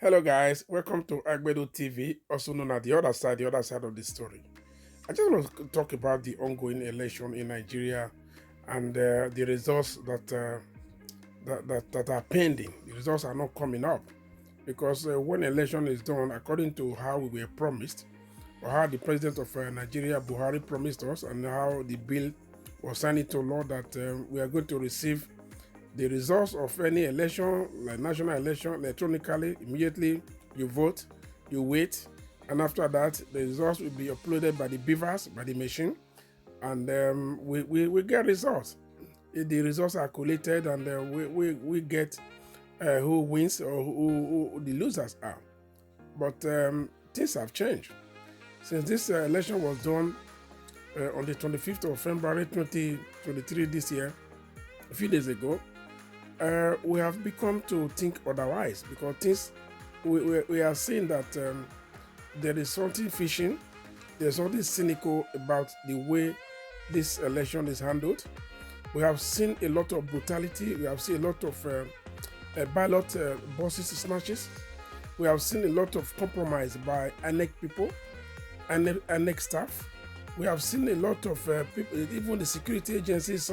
Hello, guys. Welcome to Agbedo TV, also known as the other side of the story. I just want to talk about the ongoing election in Nigeria and the results that are pending. The results are not coming up because when election is done, according to how we were promised, or how the president of Nigeria, Buhari, promised us, and how the bill was signed into law that we are going to receive the results of any election, like national election, electronically. Immediately you vote, you wait, and after that, the results will be uploaded by the beavers, by the machine, and we get results. The results are collated, and we get who wins or who the losers are. But things have changed. Since this election was done on the 25th of February 2023 this year, a few days ago, we have become to think otherwise because things we are seeing that there is something fishing, there's something cynical about the way this election is handled. We have seen a lot of brutality. We have seen a lot of ballot boxes snatches. We have seen a lot of compromise by INEC people, INEC staff. We have seen a lot of people, even the security agencies.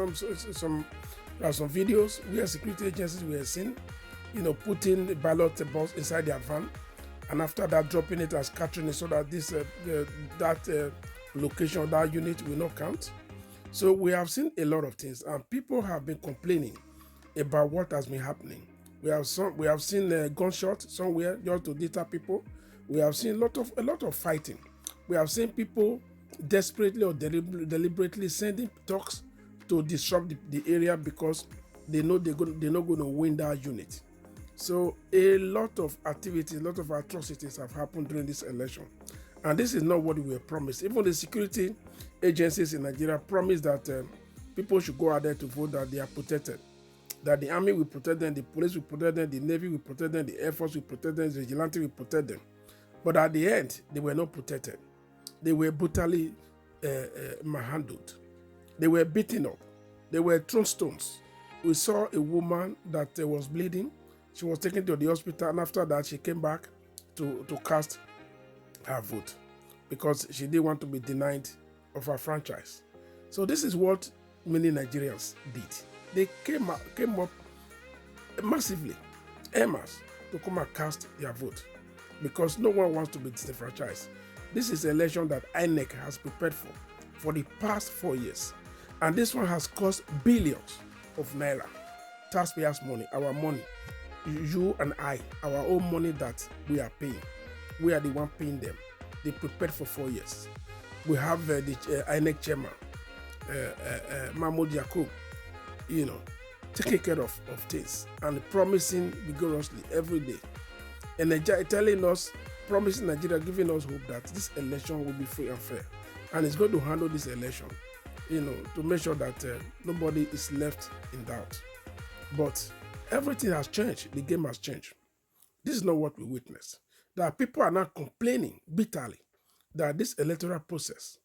There are some videos where security agencies were seen, putting the ballot box inside their van, and after that, dropping it and scattering it so that that location, that unit will not count. So we have seen a lot of things, and people have been complaining about what has been happening. We have seen gunshots somewhere just to deter people. We have seen a lot of fighting. We have seen people desperately or deliberately sending talks to disrupt the area because they know they're not going to win that unit. So a lot of activities, a lot of atrocities have happened during this election. And this is not what we were promised. Even the security agencies in Nigeria promised that people should go out there to vote, that they are protected. That the army will protect them, the police will protect them, the navy will protect them, the air force will protect them, the vigilante will protect them. But at the end, they were not protected. They were brutally manhandled. They were beaten up. They were thrown stones. We saw a woman that was bleeding. She was taken to the hospital, and after that, she came back to cast her vote because she didn't want to be denied of her franchise. So this is what many Nigerians did. They came up massively, en masse, to come and cast their vote because no one wants to be disenfranchised. This is an election that INEC has prepared for the past 4 years. And this one has cost billions of naira. Taxpayers' money, our money, you and I, our own money that we are paying. We are the one paying them. They prepared for 4 years. We have the INEC chairman, Mahmoud Yakub, taking care of things and promising vigorously every day. And telling us, promising Nigeria, giving us hope that this election will be free and fair. And it's going to handle this election, to make sure that nobody is left in doubt. But everything has changed. The game has changed. This is not what we witnessed. That people are now complaining bitterly that this electoral process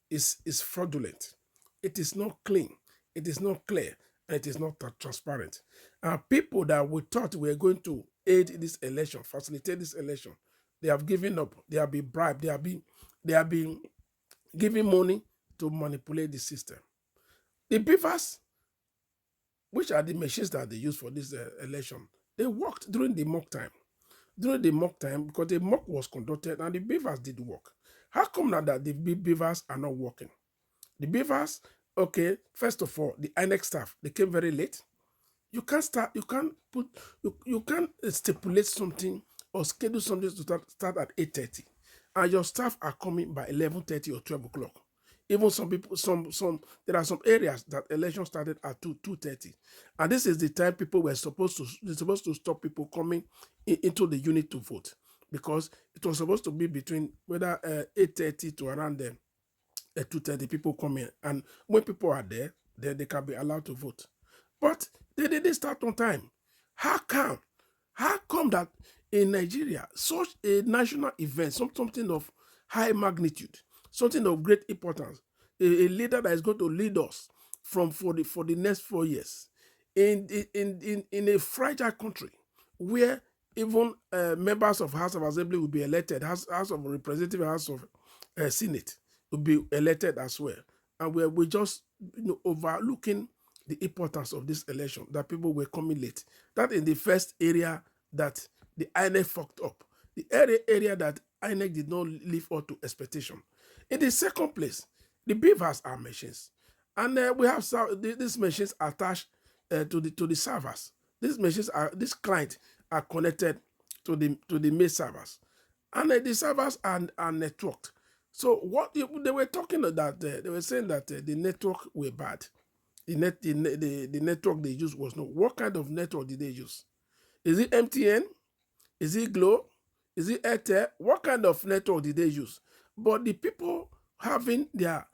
is fraudulent. It is not clean. It is not clear. And it is not transparent. And people that we thought were going to aid this election, facilitate this election, they have given up. They have been bribed. They have been giving money to manipulate the system. The beavers, which are the machines that they use for this election, they worked during the mock time. During the mock time, because the mock was conducted and the beavers did work. How come now that the beavers are not working? The beavers, okay, first of all, the INEC staff, they came very late. You can't you can't stipulate something or schedule something to start at 8:30, and your staff are coming by 11:30 or 12 o'clock. Even some people, there are some areas that election started at 2:30, and this is the time people were supposed to stop people coming into the unit to vote because it was supposed to be between whether 8:30 to around then 2:30 people come in, and when people are there, then they can be allowed to vote. But they didn't start on time. How come? How come that in Nigeria, such a national event, something of high magnitude, something of great importance, a leader that is going to lead us for the next 4 years in a fragile country where even members of House of Assembly will be elected, House of Representative, House of Senate will be elected as well. And we're just overlooking the importance of this election, that people were coming late. That is the first area that the INEC fucked up. The area that INEC did not live up to expectation. In the second place, the beavers are machines. And we have these machines attached to the servers. These clients are connected to the main servers, and the servers are networked. So what they were talking about, they were saying that the network were bad. The network they used was not. What kind of network did they use? Is it MTN? Is it Glo? Is it Airtel? What kind of network did they use? But the people having their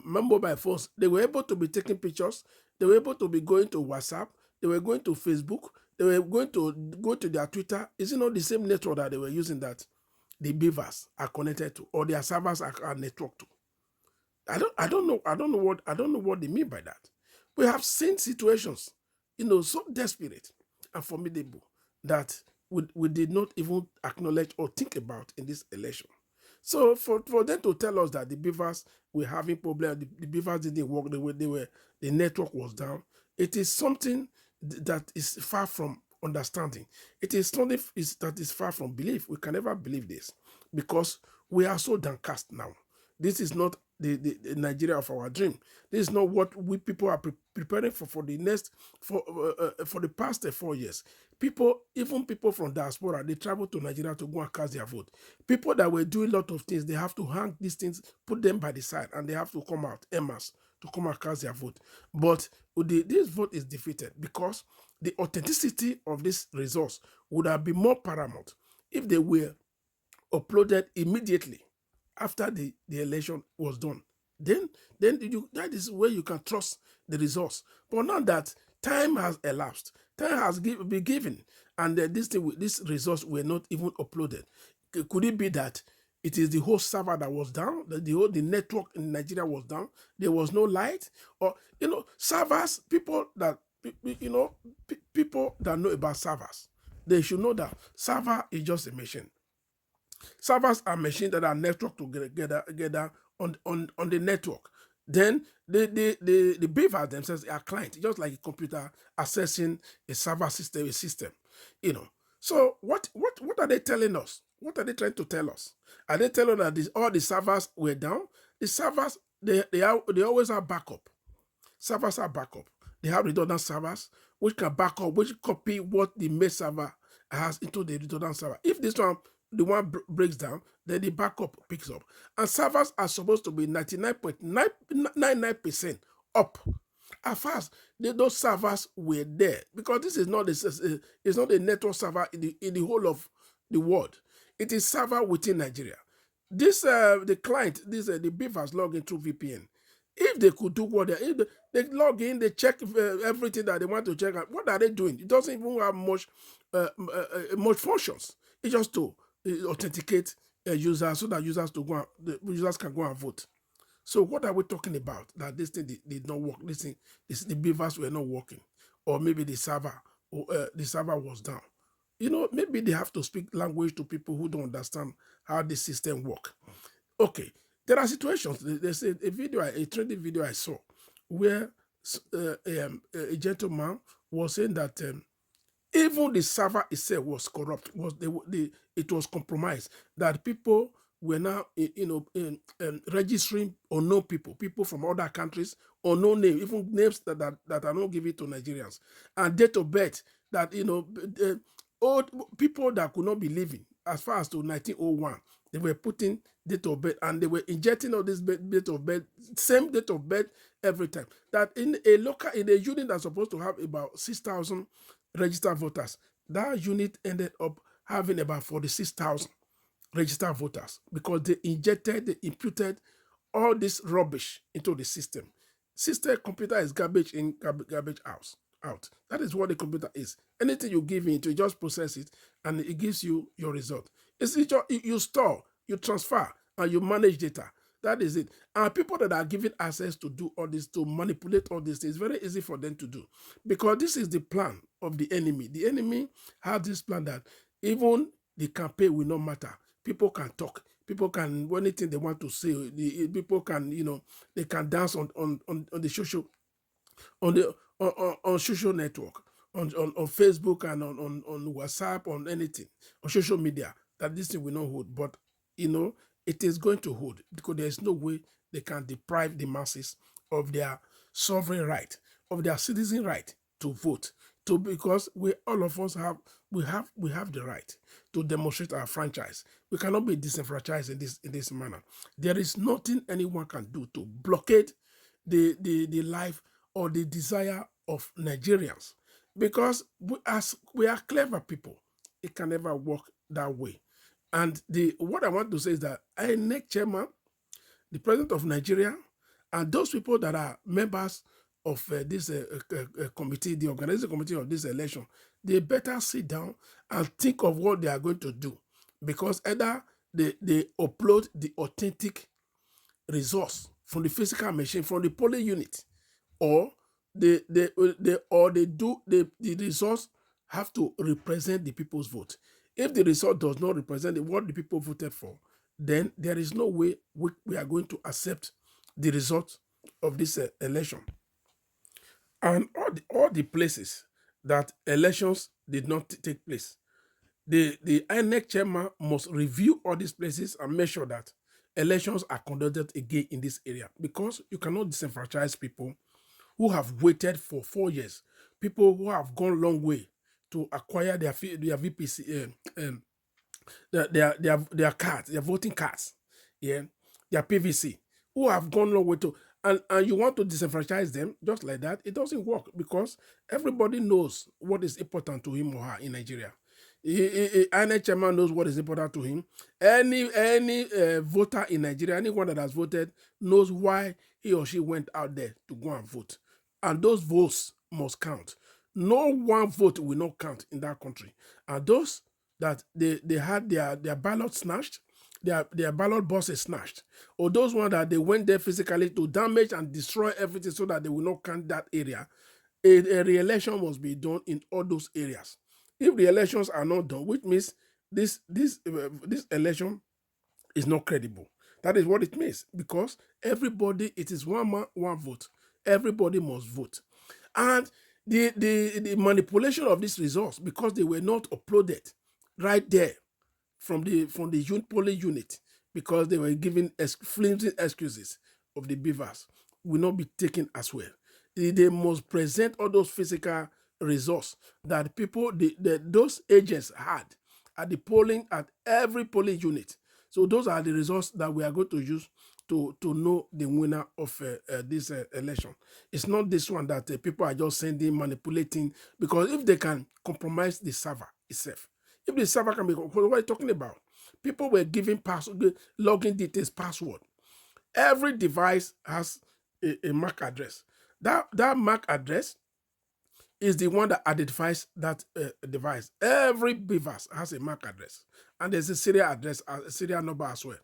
mobile phones, they were able to be taking pictures. They were able to be going to WhatsApp. They were going to Facebook. They were going to go to their Twitter. Is it not the same network that they were using that the beavers are connected to, or their servers are networked to? I don't know what they mean by that. We have seen situations, so desperate and formidable that we did not even acknowledge or think about in this election. So for them to tell us that the beavers were having problems, the beavers didn't work the way the network was down, it is something that is far from understanding. It is something that is far from belief. We can never believe this because we are so downcast now. This is not the Nigeria of our dream. This is not what we people are preparing for the next for the past 4 years. Even people from diaspora, they travel to Nigeria to go and cast their vote. People that were doing a lot of things, they have to hang these things, put them by the side, and they have to come out, emas, to come and cast their vote. But this vote is defeated because the authenticity of this resource would have been more paramount if they were uploaded immediately after the election was done. Then that is where you can trust the resource. But now that time has elapsed, time has been given, and this resource were not even uploaded. Could it be that it is the whole server that was down, the network in Nigeria was down, there was no light? Or servers, people that people that know about servers, they should know that server is just a machine. Servers are machines that are networked together on the network. Then the beavers themselves are clients, just like a computer accessing a server system. So what are they telling us? What are they trying to tell us? Are they telling us that all the servers were down? The servers, they always have backup. Servers are backup. They have redundant servers which can back up, which copy what the main server has into the redundant server. If the one breaks down, then the backup picks up. And servers are supposed to be 99.99% up. At first, those servers were there because this is not it's not a network server in the whole of the world. It is server within Nigeria. The client, the beavers log in through VPN. If they could do what if they log in, they check everything that they want to check. What are they doing? It doesn't even have much functions. It's just to authenticate users so that users can go and vote. So what are we talking about? That this thing did not work. The beavers were not working, or maybe the server was down. Maybe they have to speak language to people who don't understand how the system works. Okay, there are situations. There's a trending video I saw where a gentleman was saying that even the server itself was corrupt. It was compromised. That people were now registering unknown people from other countries, unknown names, even names that are not given to Nigerians, and date of birth that old people that could not be living as far as to 1901. They were putting date of birth and they were injecting all this date of birth, same date of birth every time. That in a unit that's supposed to have about 6,000 registered voters, that unit ended up having about 46,000 registered voters because they imputed all this rubbish into the system. Computer is garbage in, garbage out. That is what the computer is. Anything you give it, you just process it and it gives you your result. You store, you transfer, and you manage data. That is it. And people that are given access to do all this, to manipulate all this, it's very easy for them to do. Because this is the plan of the enemy. The enemy has this plan that even the campaign will not matter. People can talk. People can, anything they want to say, people can, they can dance on the social, on social network, on Facebook and on WhatsApp, on anything, on social media, that this thing will not hold. But it is going to hold, because there is no way they can deprive the masses of their sovereign right, of their citizen right to vote. Because we, all of us have, we have the right to demonstrate our franchise. We cannot be disenfranchised in this manner. There is nothing anyone can do to blockade the life or the desire of Nigerians, because as we are clever people, it can never work that way. And the what I want to say is that INEC chairman, the president of Nigeria, and those people that are members of this committee, the organizing committee of this election, they better sit down and think of what they are going to do, because either they upload the authentic resource from the physical machine, from the polling unit, or they do the resource have to represent the people's vote. If the result does not represent what the people voted for, then there is no way we are going to accept the result of this election. And all the places that elections did not take place, the INEC chairman must review all these places and make sure that elections are conducted again in this area, because you cannot disenfranchise people who have waited for 4 years, people who have gone long way to acquire their VPC, their cards, their voting cards, yeah, their PVC, who have gone long way to, and you want to disenfranchise them just like that. It doesn't work, because everybody knows what is important to him or her in Nigeria. Any chairman knows what is important to him. Any voter in Nigeria, anyone that has voted, knows why he or she went out there to go and vote, and those votes must count. No one vote will not count in that country. And those that they had their ballot snatched, their ballot boxes snatched, or those ones that they went there physically to damage and destroy everything so that they will not count that area, a re-election must be done in all those areas. If the elections are not done, which means this election is not credible. That is what it means, because everybody, it is one man, one vote. Everybody must vote. And the manipulation of these results, because they were not uploaded right there from the polling unit, because they were giving flimsy excuses of the beavers, will not be taken as well. They must present all those physical results that people, those agents had at the polling, at every polling unit. So those are the results that we are going to use to know the winner of this election. It's not this one that people are just sending, manipulating, because if they can compromise the server itself, if the server can be, what are you talking about? People were giving login details, password. Every device has a MAC address. That MAC address is the one that identifies that device. Every device has a MAC address, and there's a serial address, a serial number as well.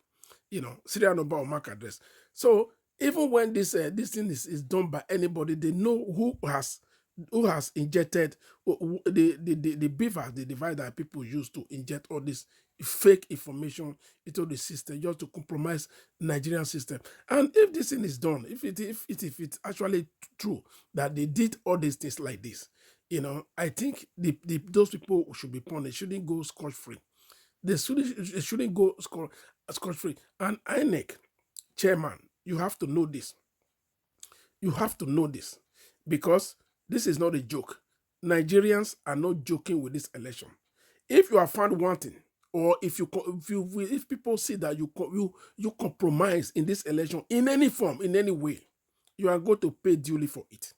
Serial number or MAC address. So even when this thing is done by anybody, they know who has injected the beaver, the device that people use to inject all this fake information into the system, just to compromise Nigerian system. And if this thing is done, if it's actually true that they did all these things like this, I think those people should be punished. Shouldn't go scotch free. They shouldn't go scotch free. And INEC chairman, you have to know this. You have to know this, because this is not a joke. Nigerians are not joking with this election. If you are found wanting, or if people see that you compromise in this election in any form, in any way, you are going to pay duly for it.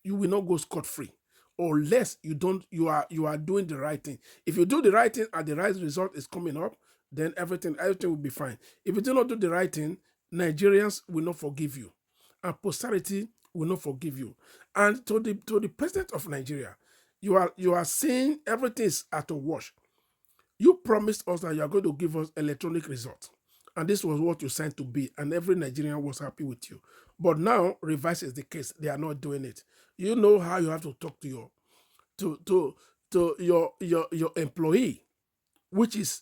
You will not go scot-free, unless you are doing the right thing. If you do the right thing and the right result is coming up, then everything will be fine. If you do not do the right thing, Nigerians will not forgive you, and posterity will not forgive you. And to the president of Nigeria, you are saying everything is out of wash. You promised us that you are going to give us electronic results, And this was what you signed to be, and every Nigerian was happy with you. But now, reverse is the case. They are not doing it. You know how you have to talk to to to your employee, which is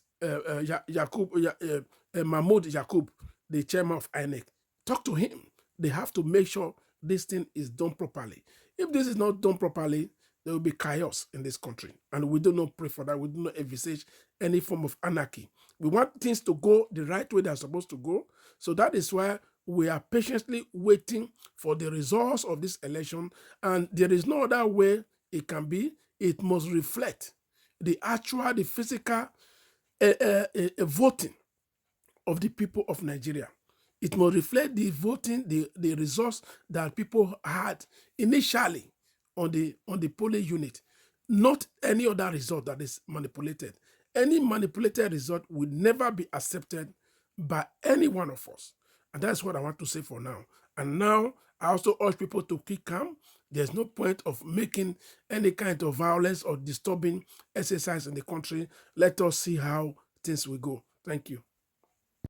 Mahmoud Yakub, the chairman of INEC. Talk to him. They have to make sure this thing is done properly. If this is not done properly, there will be chaos in this country. And we do not pray for that. We do not envisage any form of anarchy. We want things to go the right way they're supposed to go. So that is why we are patiently waiting for the results of this election. And there is no other way it can be. It must reflect the physical voting of the people of Nigeria. It must reflect the voting, the results that people had initially on the polling unit, not any other result that is manipulated. Any manipulated result will never be accepted by any one of us. And that's what I want to say for now. And now, I also urge people to keep calm. There's no point of making any kind of violence or disturbing exercise in the country. Let us see how things will go. Thank you.